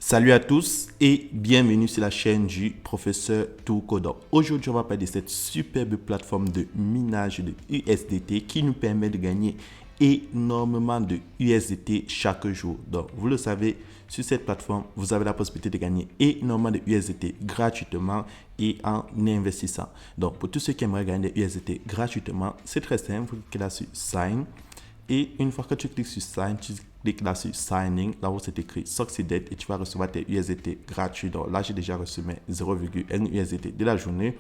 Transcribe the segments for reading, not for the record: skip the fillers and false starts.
Salut à tous et bienvenue sur la chaîne du professeur Tourcodant. Aujourd'hui, on va parler de cette superbe plateforme de minage de USDT qui nous permet de gagner énormément de USDT chaque jour. Donc, vous le savez, sur cette plateforme, vous avez la possibilité de gagner énormément de USDT gratuitement et en investissant. Donc, pour tous ceux qui aimeraient gagner des USDT gratuitement, c'est très simple. Vous cliquez là sur Sign. Et une fois que tu cliques sur Sign, tu cliques là sur Signing, là où c'est écrit Succeeded et tu vas recevoir tes USDT gratuits. Donc là, j'ai déjà reçu mes 0,1 USDT de la journée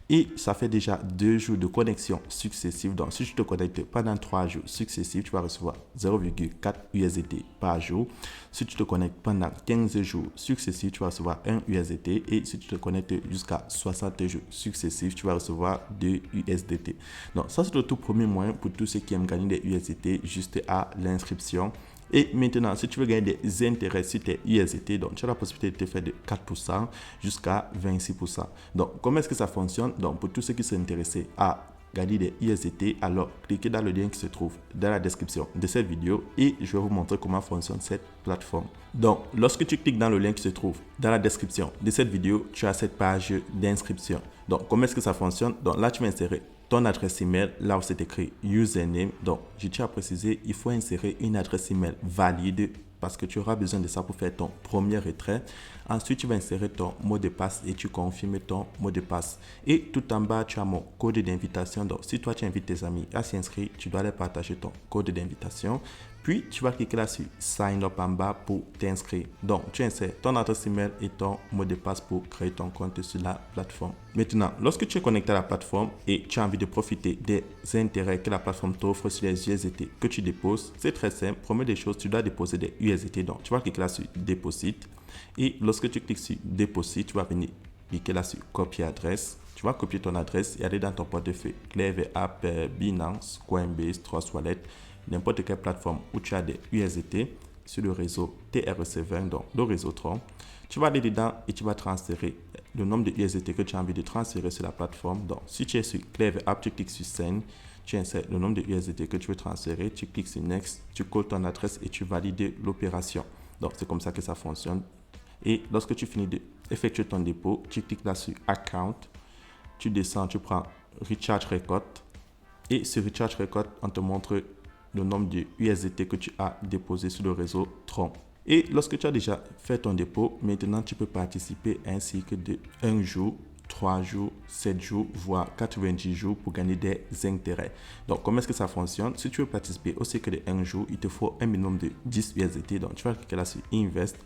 et ça fait déjà 2 jours de connexion successive. Donc si tu te connectes pendant 3 jours successifs, tu vas recevoir 0,4 USDT par jour. Si tu te connectes pendant 15 jours successifs, tu vas recevoir 1 USDT et si tu te connectes jusqu'à 60 jours successifs, tu vas recevoir 2 USDT. Donc ça, c'est le tout premier moyen pour tous ceux qui aiment gagner des USDT juste à l'inscription. Et maintenant, si tu veux gagner des intérêts sur tes USDT, donc tu as la possibilité de te faire de 4% jusqu'à 26%. Donc, comment est-ce que ça fonctionne? Donc, pour tous ceux qui sont intéressés à gagner des USDT, alors cliquez dans le lien qui se trouve dans la description de cette vidéo et je vais vous montrer comment fonctionne cette plateforme. Donc, lorsque tu cliques dans le lien qui se trouve dans la description de cette vidéo, tu as cette page d'inscription. Donc, comment est-ce que ça fonctionne? Donc, là, tu vas insérer ton adresse email, là où c'est écrit username. Donc, je tiens à préciser, il faut insérer une adresse email valide parce que tu auras besoin de ça pour faire ton premier retrait. Ensuite, tu vas insérer ton mot de passe et tu confirmes ton mot de passe. Et tout en bas, tu as mon code d'invitation. Donc, si toi, tu invites tes amis à s'inscrire, tu dois leur partager ton code d'invitation. Puis, tu vas cliquer là sur Sign Up en bas pour t'inscrire. Donc, tu insères ton adresse email et ton mot de passe pour créer ton compte sur la plateforme. Maintenant, lorsque tu es connecté à la plateforme et tu as envie de profiter des intérêts que la plateforme t'offre sur les USDT que tu déposes, c'est très simple. Première des choses, tu dois déposer des USDT. Donc, tu vas cliquer là sur Deposit. Et lorsque tu cliques sur Deposit, tu vas venir cliquer là sur Copier adresse. Tu vas copier ton adresse et aller dans ton portefeuille Clever App, Binance, Coinbase, Trust Wallet, n'importe quelle plateforme où tu as des USDT sur le réseau TRC20, donc le réseau Tron. Tu vas aller dedans et tu vas transférer le nombre de USDT que tu as envie de transférer sur la plateforme. Donc, si tu es sur Clever App, tu cliques sur Send, tu insères le nombre de USDT que tu veux transférer, tu cliques sur Next, tu colles ton adresse et tu valides l'opération. Donc, c'est comme ça que ça fonctionne. Et lorsque tu finis d'effectuer ton dépôt, tu cliques là sur Account, tu descends, tu prends Recharge Record et sur Recharge Record, on te montre le nombre de USDT que tu as déposé sur le réseau Tron. Et lorsque tu as déjà fait ton dépôt, maintenant tu peux participer à un cycle de 1 jour, 3 jours, 7 jours, voire 90 jours pour gagner des intérêts. Donc, comment est-ce que ça fonctionne? Si tu veux participer au cycle de 1 jour, il te faut un minimum de 10 USDT. Donc, tu vas cliquer là sur Invest.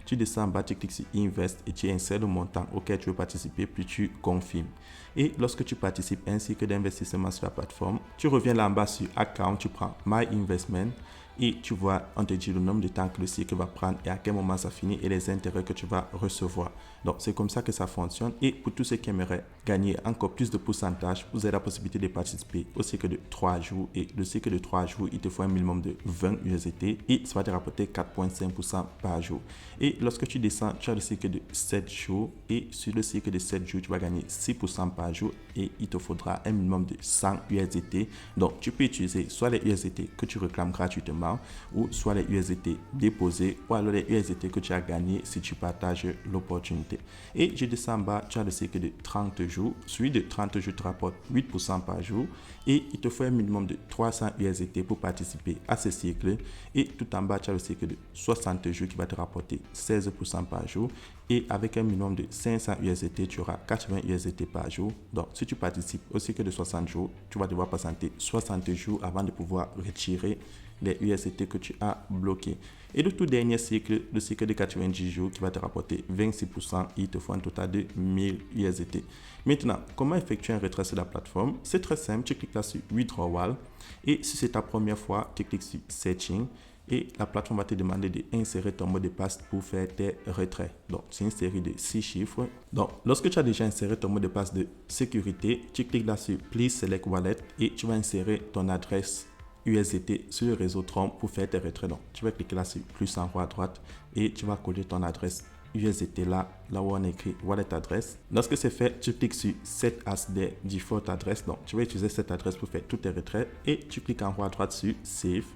Tu descends en bas, tu cliques sur Invest et tu insères le montant auquel tu veux participer, puis tu confirmes. Et lorsque tu participes à un cycle d'investissement sur la plateforme, tu reviens là en bas sur Account, tu prends My Investment et tu vois, on te dit le nombre de temps que le cycle va prendre et à quel moment ça finit et les intérêts que tu vas recevoir. Donc, c'est comme ça que ça fonctionne. Et pour tous ceux qui aimeraient gagner encore plus de pourcentage, vous avez la possibilité de participer au cycle de 3 jours. Et le cycle de 3 jours, il te faut un minimum de 20 USDT et ça va te rapporter 4,5% par jour. Et lorsque tu descends, tu as le cycle de 7 jours et sur le cycle de 7 jours, tu vas gagner 6% par jour et il te faudra un minimum de 100 USDT. Donc, tu peux utiliser soit les USDT que tu réclames gratuitement ou soit les USDT déposés ou alors les USDT que tu as gagnés si tu partages l'opportunité. Et je descends en bas, tu as le cycle de 30 jours. Celui de 30 jours te rapporte 8% par jour et il te faut un minimum de 300 USDT pour participer à ce cycle. Et tout en bas, tu as le cycle de 60 jours qui va te rapporter 16% par jour. Et avec un minimum de 500 USDT, tu auras 80 USDT par jour. Donc, si tu participes au cycle de 60 jours, tu vas devoir patienter 60 jours avant de pouvoir retirer les USDT que tu as bloqués. Et le tout dernier cycle, le cycle de 90 jours qui va te rapporter 26%, il te faut un total de 1000 USDT. Maintenant, comment effectuer un retrait sur la plateforme? C'est très simple, tu cliques là sur Withdrawal et si c'est ta première fois, tu cliques sur Searching et la plateforme va te demander d'insérer ton mot de passe pour faire tes retraits. Donc, c'est une série de 6 chiffres. Donc, lorsque tu as déjà inséré ton mot de passe de sécurité, tu cliques là sur Please Select Wallet et tu vas insérer ton adresse USDT sur le réseau Tron pour faire tes retraits. Donc, tu vas cliquer là sur plus en haut à droite et tu vas coller ton adresse USDT là où on écrit Wallet Address. Lorsque c'est fait, tu cliques sur Set as the default address. Donc, tu vas utiliser cette adresse pour faire tous tes retraits et tu cliques en haut à droite sur Save.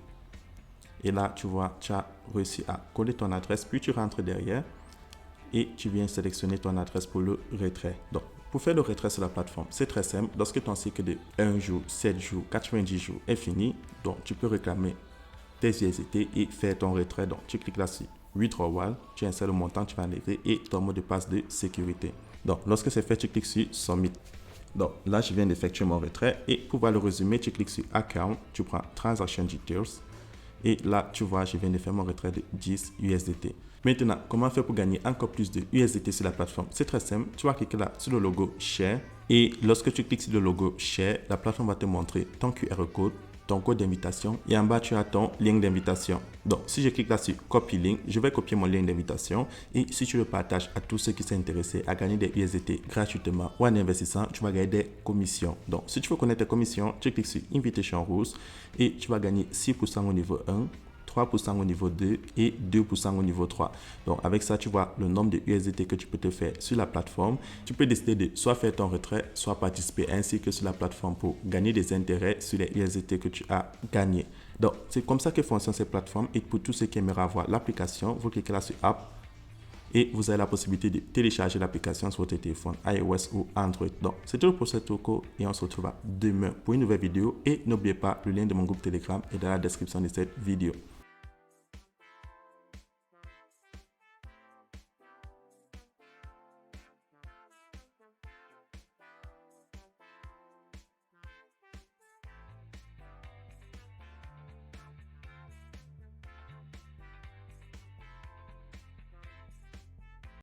Et là, tu vois, tu as réussi à coller ton adresse, puis tu rentres derrière. et tu viens sélectionner ton adresse pour le retrait. Donc, pour faire le retrait sur la plateforme, c'est très simple. Lorsque ton cycle de 1 jour, 7 jours, 90 jours est fini, donc tu peux réclamer tes USDT et faire ton retrait. Donc, tu cliques là sur Withdrawal, tu insères le montant, tu vas enlever et ton mot de passe de sécurité. Donc, lorsque c'est fait, tu cliques sur Submit. Donc, là, je viens d'effectuer mon retrait et pour voir le résumé, tu cliques sur Account, tu prends Transaction Details et là, tu vois, je viens de faire mon retrait de 10 USDT. Maintenant, comment faire pour gagner encore plus de USDT sur la plateforme? C'est très simple. Tu vas cliquer là sur le logo Share et lorsque tu cliques sur le logo Share, la plateforme va te montrer ton QR code, ton code d'invitation et en bas tu as ton lien d'invitation. Donc si je clique là sur Copy Link, je vais copier mon lien d'invitation et si tu le partages à tous ceux qui sont intéressés à gagner des USDT gratuitement ou en investissant, tu vas gagner des commissions. Donc si tu veux connaître tes commissions, tu cliques sur Invitation Rules et tu vas gagner 6% au niveau 1, 3% au niveau 2 et 2% au niveau 3. Donc avec ça, tu vois le nombre de USDT que tu peux te faire sur la plateforme. Tu peux décider de soit faire ton retrait, soit participer ainsi que sur la plateforme pour gagner des intérêts sur les USDT que tu as gagnés. Donc c'est comme ça que fonctionnent ces plateformes et pour tous ceux qui aimeraient avoir l'application, vous cliquez là sur App et vous avez la possibilité de télécharger l'application sur votre téléphone iOS ou Android. Donc, c'est tout pour cette toco et on se retrouve demain pour une nouvelle vidéo. Et n'oubliez pas, le lien de mon groupe Telegram est dans la description de cette vidéo.